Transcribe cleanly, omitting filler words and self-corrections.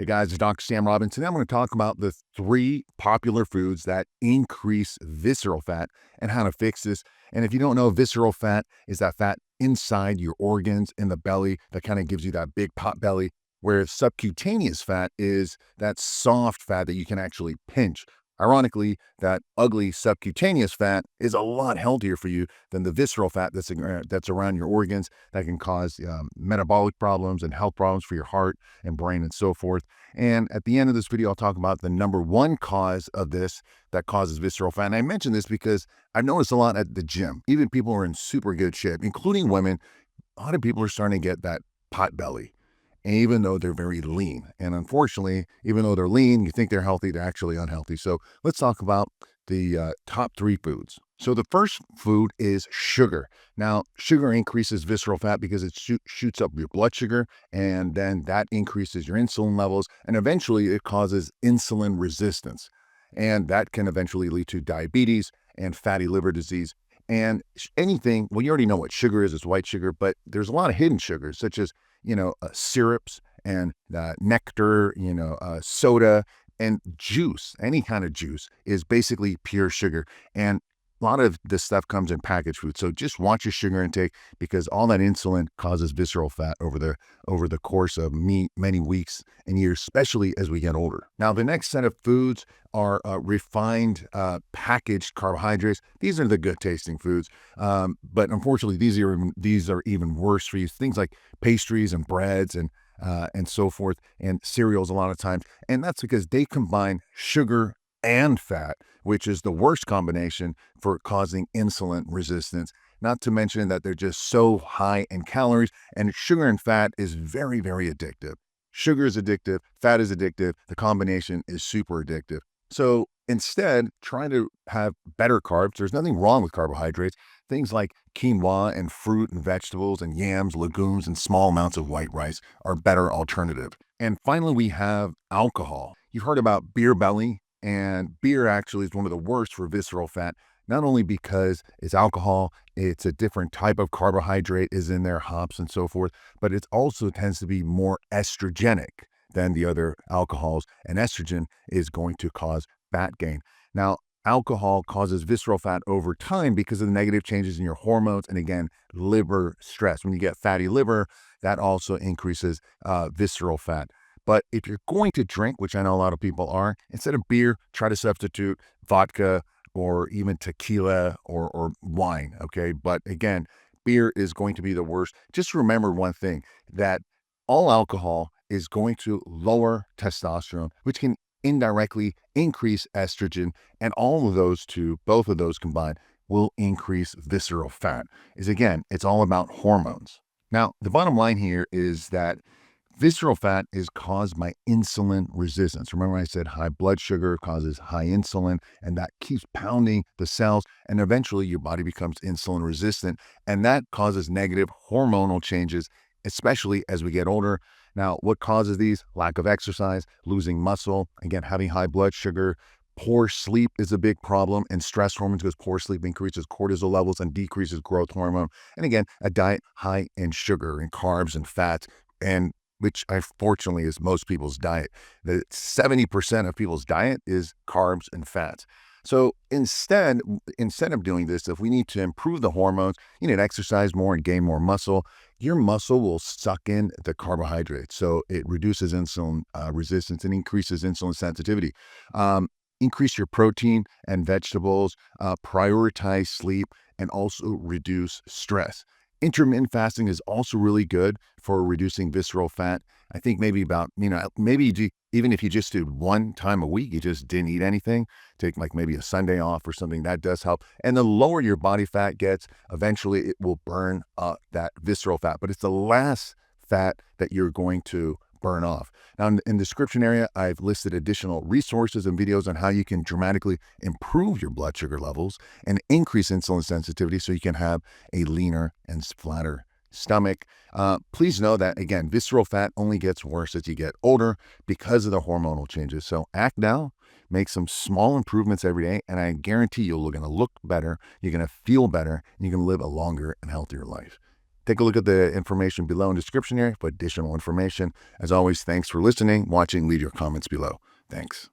Hey guys, it's Dr. Sam Robbins. Today I'm going to talk about the 3 popular foods that increase visceral fat and how to fix this. And if you don't know, visceral fat is that fat inside your organs in the belly that kind of gives you that big pot belly, whereas subcutaneous fat is that soft fat that you can actually pinch. Ironically, that ugly subcutaneous fat is a lot healthier for you than the visceral fat that's around your organs that can cause metabolic problems and health problems for your heart and brain and so forth. And at the end of this video, I'll talk about the number 1 cause of this that causes visceral fat. And I mention this because I've noticed a lot at the gym. Even people who are in super good shape, including women, a lot of people are starting to get that pot belly, even though they're very lean. And unfortunately, even though they're lean, you think they're healthy, they're actually unhealthy. So let's talk about the top 3 foods. So the first food is sugar. Now, sugar increases visceral fat because it shoots up your blood sugar, and then that increases your insulin levels, and eventually it causes insulin resistance. And that can eventually lead to diabetes and fatty liver disease. And anything, well, you already know what sugar is, it's white sugar, but there's a lot of hidden sugars, such as, syrups and nectar, soda, and juice. Any kind of juice is basically pure sugar. And a lot of this stuff comes in packaged food. So just watch your sugar intake, because all that insulin causes visceral fat over the course of many weeks and years, especially as we get older. Now, the next set of foods are refined packaged carbohydrates. These are the good tasting foods, but unfortunately, these are even worse for you. Things like pastries and breads and so forth, and cereals a lot of times. And that's because they combine sugar and fat, which is the worst combination for causing insulin resistance. Not to mention that they're just so high in calories, and sugar and fat is very, very addictive. Sugar is addictive, fat is addictive, the combination is super addictive. So instead, try to have better carbs. There's nothing wrong with carbohydrates. Things like quinoa and fruit and vegetables and yams, legumes, and small amounts of white rice are better alternative. And finally, we have alcohol. You've heard about beer belly, and beer actually is one of the worst for visceral fat, not only because it's alcohol, it's a different type of carbohydrate is in there, hops and so forth, but it also tends to be more estrogenic than the other alcohols, and estrogen is going to cause fat gain. Now, alcohol causes visceral fat over time because of the negative changes in your hormones and, again, liver stress. When you get fatty liver, that also increases visceral fat. But if you're going to drink, which I know a lot of people are, instead of beer, try to substitute vodka or even tequila or wine, okay? But again, beer is going to be the worst. Just remember one thing, that all alcohol is going to lower testosterone, which can indirectly increase estrogen, and all of those two, both of those combined, will increase visceral fat. Again, it's all about hormones. Now, the bottom line here is that visceral fat is caused by insulin resistance. Remember, I said high blood sugar causes high insulin, and that keeps pounding the cells, and eventually your body becomes insulin resistant, and that causes negative hormonal changes, especially as we get older. Now, what causes these? Lack of exercise, losing muscle, again, having high blood sugar. Poor sleep is a big problem, and stress hormones, because poor sleep increases cortisol levels and decreases growth hormone. And again, a diet high in sugar and carbs and fats, and which unfortunately is most people's diet. The 70% of people's diet is carbs and fats. So instead of doing this, if we need to improve the hormones, you need to exercise more and gain more muscle. Your muscle will suck in the carbohydrates, so it reduces insulin resistance and increases insulin sensitivity. Increase your protein and vegetables, prioritize sleep, and also reduce stress. Intermittent fasting is also really good for reducing visceral fat. I think maybe even if you just did 1 time a week, you just didn't eat anything, take like maybe a Sunday off or something, that does help. And the lower your body fat gets, eventually it will burn up that visceral fat, but it's the last fat that you're going to burn off. Now, in the description area, I've listed additional resources and videos on how you can dramatically improve your blood sugar levels and increase insulin sensitivity so you can have a leaner and flatter stomach. Please know that, again, visceral fat only gets worse as you get older because of the hormonal changes. So act now, make some small improvements every day, and I guarantee you're going to look better, you're going to feel better, and you're going to live a longer and healthier life. Take a look at the information below in the description here for additional information. As always, thanks for listening, watching. Leave your comments below. Thanks.